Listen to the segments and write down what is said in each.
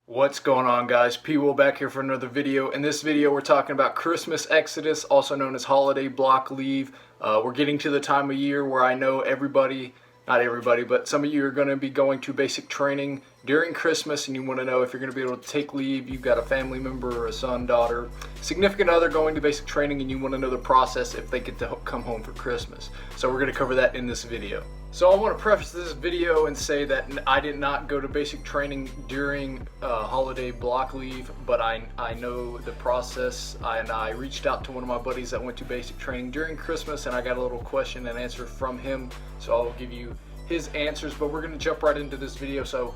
What's going on, guys? P. Will back here for another video. In this video we're talking about Christmas Exodus, also known as holiday block leave. We're getting to the time of year where I know everybody, not everybody, but some of you are going to be going to basic training during Christmas, and you want to know if you're going to be able to take leave. You've got a family member or a son, daughter, significant other going to basic training, and you want to know the process if they get to come home for Christmas. So we're going to cover that in this video. So I want to preface this video and say that I did not go to basic training during holiday block leave, but I know the process, and I reached out to one of my buddies that went to basic training during Christmas, and I got a little question and answer from him, so I'll give you his answers, but we're going to jump right into this video. So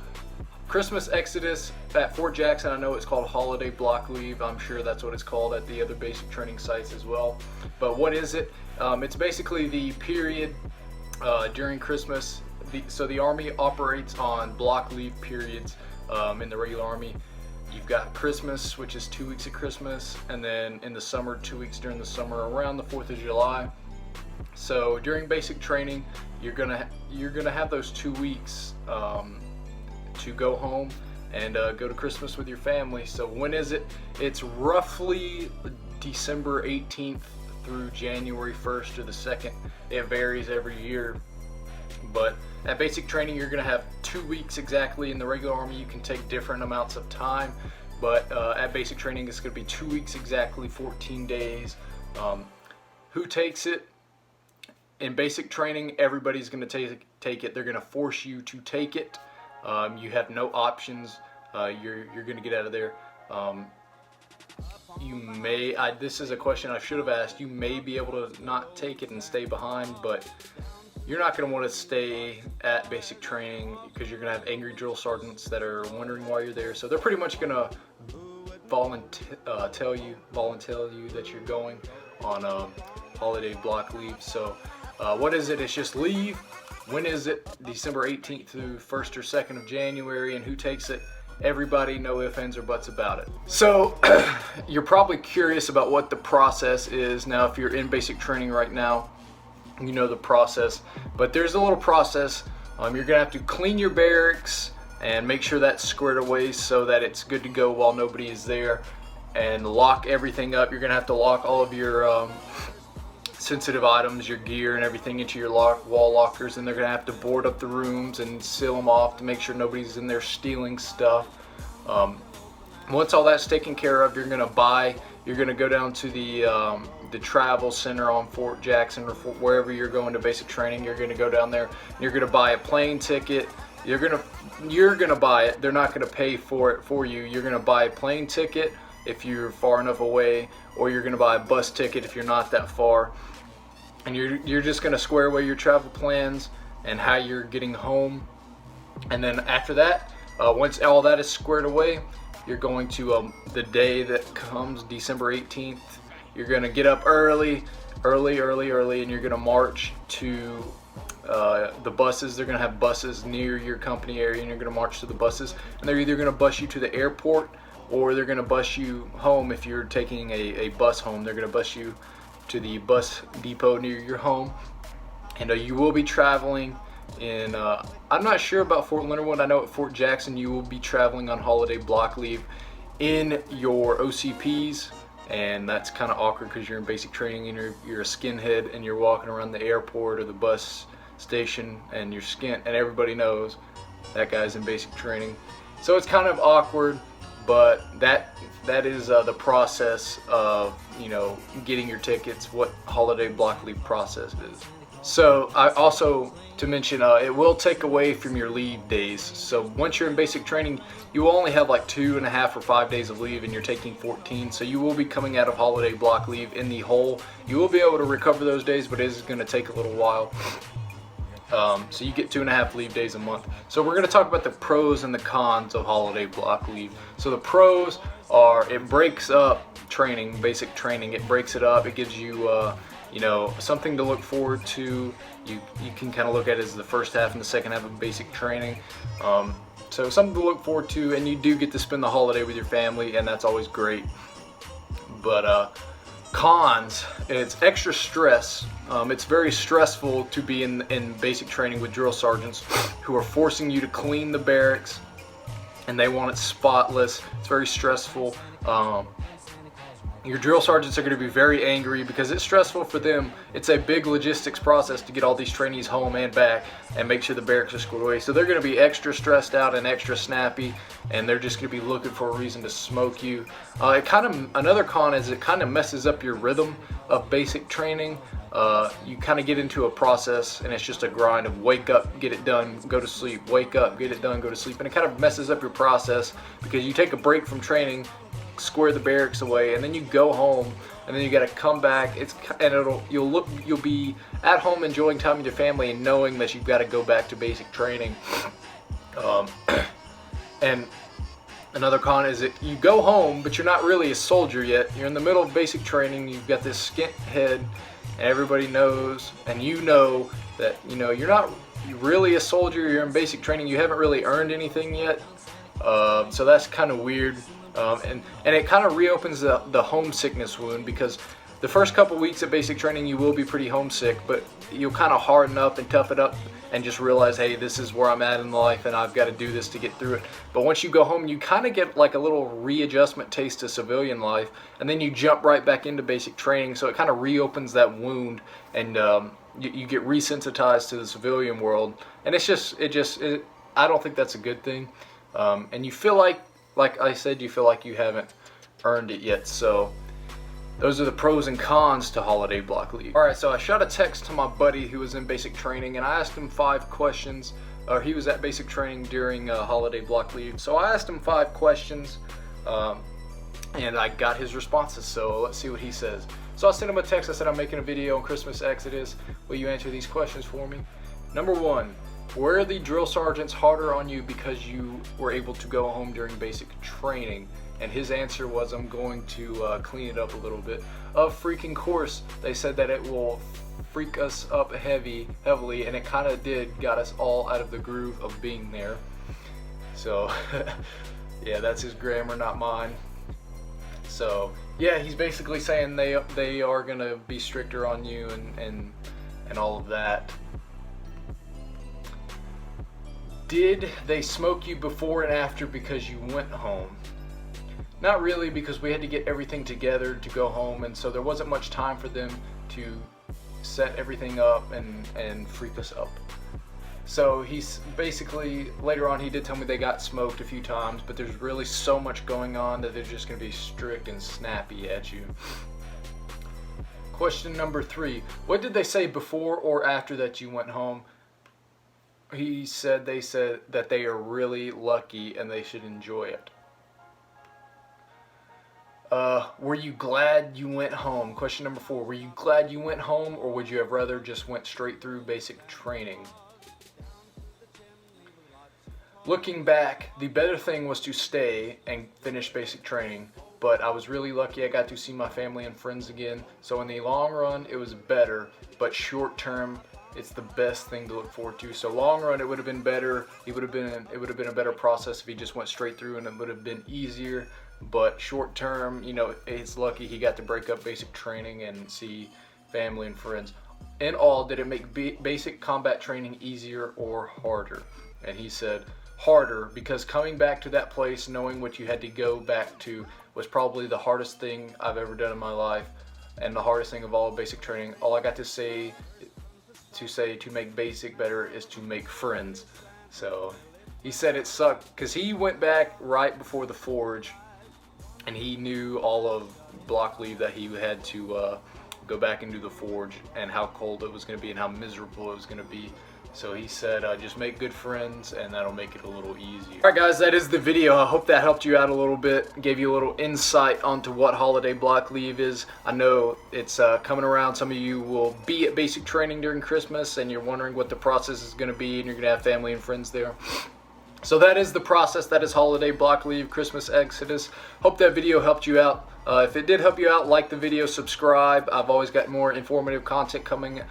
Christmas Exodus at Fort Jackson, I know it's called holiday block leave. I'm sure that's what it's called at the other basic training sites as well. But what is it? It's basically the period during Christmas. So the Army operates on block leave periods in the regular Army. You've got Christmas, which is 2 weeks of Christmas, and then in the summer, 2 weeks during the summer around the 4th of July. So during basic training, you're gonna have those 2 weeks to go home and go to Christmas with your family. So when is it? It's roughly December 18th through January 1st or the 2nd. It varies every year, but at basic training you're going to have 2 weeks exactly. In the regular Army you can take different amounts of time, but at basic training it's going to be 2 weeks exactly, 14 days. Who takes it? In basic training, everybody's going to take it. They're going to force you to take it. You have no options. You're going to get out of there. You may, this is a question I should have asked, you may be able to not take it and stay behind, but you're not going to want to stay at basic training because you're going to have angry drill sergeants that are wondering why you're there. So they're pretty much going to volunteer you that you're going on holiday block leave. So what is it? It's just leave. When is it? December 18th through 1st or 2nd of January. And who takes it? Everybody, no ifs, ands, or buts about it. So you're probably curious about what the process is. Now, if you're in basic training right now, you know the process, but there's a little process. You're gonna have to clean your barracks and make sure that's squared away so that it's good to go while nobody is there, and lock everything up. You're gonna have to lock all of your sensitive items, your gear and everything into your wall lockers, and they're gonna have to board up the rooms and seal them off to make sure nobody's in there stealing stuff. Once all that's taken care of, you're gonna go down to the travel center on Fort Jackson or wherever you're going to basic training. You're gonna go down there and you're gonna buy a plane ticket. You're gonna buy it. They're not gonna pay for it for you. You're gonna buy a plane ticket if you're far enough away, or you're gonna buy a bus ticket if you're not that far. And you're just gonna square away your travel plans and how you're getting home. And then after that, once all that is squared away, you're going to the day that comes, December 18th. You're gonna get up early, and you're gonna march to the buses. They're gonna have buses near your company area, and you're gonna march to the buses. And they're either gonna bus you to the airport, or they're gonna bus you home. If you're taking a bus home, they're gonna bus you to the bus depot near your home. And you will be traveling in, I'm not sure about Fort Leonard Wood. I know at Fort Jackson you will be traveling on holiday block leave in your OCPs, and that's kind of awkward because you're in basic training and you're a skinhead and you're walking around the airport or the bus station and you're skint, and everybody knows that guy's in basic training. So it's kind of awkward, but that is the process of, you know, getting your tickets, what holiday block leave process is. So I also, to mention, it will take away from your leave days. So once you're in basic training, you will only have like 2.5 or 5 days of leave, and you're taking 14. So you will be coming out of holiday block leave in the hole. You will be able to recover those days, but it is going to take a little while. So you get 2.5 leave days a month. So we're going to talk about the pros and the cons of holiday block leave. So the pros are, it breaks up training, basic training. It breaks it up. It gives you you know, something to look forward to. You can kind of look at it as the first half and the second half of basic training. So something to look forward to, and you do get to spend the holiday with your family, and that's always great. But cons, it's extra stress. It's very stressful to be in basic training with drill sergeants who are forcing you to clean the barracks and they want it spotless. It's very stressful. Your drill sergeants are going to be very angry because it's stressful for them. It's a big logistics process to get all these trainees home and back and make sure the barracks are squared away. So they're going to be extra stressed out and extra snappy, and they're just going to be looking for a reason to smoke you. Another con is it kind of messes up your rhythm of basic training. You kind of get into a process, and it's just a grind of wake up, get it done, go to sleep, wake up, get it done, go to sleep, and it kind of messes up your process because you take a break from training, square the barracks away, and then you go home, and then you got to come back. You'll be at home enjoying time with your family and knowing that you've got to go back to basic training. And another con is that you go home, but you're not really a soldier yet. You're in the middle of basic training. You've got this skint head, and everybody knows, and you know that you're not really a soldier. You're in basic training. You haven't really earned anything yet. So that's kind of weird. And it kind of reopens the homesickness wound, because the first couple weeks of basic training you will be pretty homesick, but you'll kind of harden up and tough it up and just realize, hey, this is where I'm at in life and I've got to do this to get through it. But once you go home, you kind of get like a little readjustment taste to civilian life, and then you jump right back into basic training, so it kind of reopens that wound, and you get resensitized to the civilian world, and I don't think that's a good thing. And you feel like I said, you feel like you haven't earned it yet. So those are the pros and cons to holiday block leave. Alright, so I shot a text to my buddy who was in basic training, and I asked him 5 questions. He was at basic training during holiday block leave. So I asked him 5 questions, and I got his responses. So let's see what he says. So I sent him a text. I said, I'm making a video on Christmas Exodus. Will you answer these questions for me? Number 1. Were the drill sergeants harder on you because you were able to go home during basic training? And his answer was, I'm going to clean it up a little bit. Of freaking course, they said that it will freak us up heavily, and it kind of got us all out of the groove of being there. So, yeah, that's his grammar, not mine. So, yeah, he's basically saying they are going to be stricter on you and all of that. Did they smoke you before and after because you went home? Not really, because we had to get everything together to go home, and so there wasn't much time for them to set everything up and freak us up. So he's basically, later on he did tell me they got smoked a few times, but there's really so much going on that they're just going to be strict and snappy at you. Question number 3. What did they say before or after that you went home? They said that they are really lucky and they should enjoy it. Were you glad you went home? Question number 4. Were you glad you went home, or would you have rather just went straight through basic training? Looking back, the better thing was to stay and finish basic training, but I was really lucky I got to see my family and friends again, so in the long run it was better, but short term it's the best thing to look forward to. So long run, it would have been better. It would have been a better process if he just went straight through, and it would have been easier. But short term, it's lucky he got to break up basic training and see family and friends. In all, did it make basic combat training easier or harder? And he said harder, because coming back to that place, knowing what you had to go back to, was probably the hardest thing I've ever done in my life, and the hardest thing of all basic training. All I got to say to make basic better is to make friends. So he said it sucked because he went back right before the forge, and he knew all of block leave that he had to go back and do the forge, and how cold it was going to be and how miserable it was going to be. So he said, just make good friends, and that'll make it a little easier. Alright guys, that is the video. I hope that helped you out a little bit, gave you a little insight onto what holiday block leave is. I know it's coming around. Some of you will be at basic training during Christmas, and you're wondering what the process is going to be, and you're going to have family and friends there. So that is the process. That is holiday block leave, Christmas Exodus. Hope that video helped you out. If it did help you out, like the video, subscribe. I've always got more informative content coming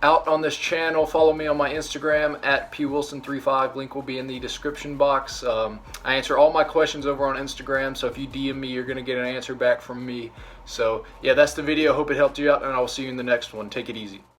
out on this channel. Follow me on my Instagram at pwilson35. Link will be in the description box. I answer all my questions over on Instagram, so if you DM me, you're going to get an answer back from me. So yeah, that's the video. Hope it helped you out, and I will see you in the next one. Take it easy.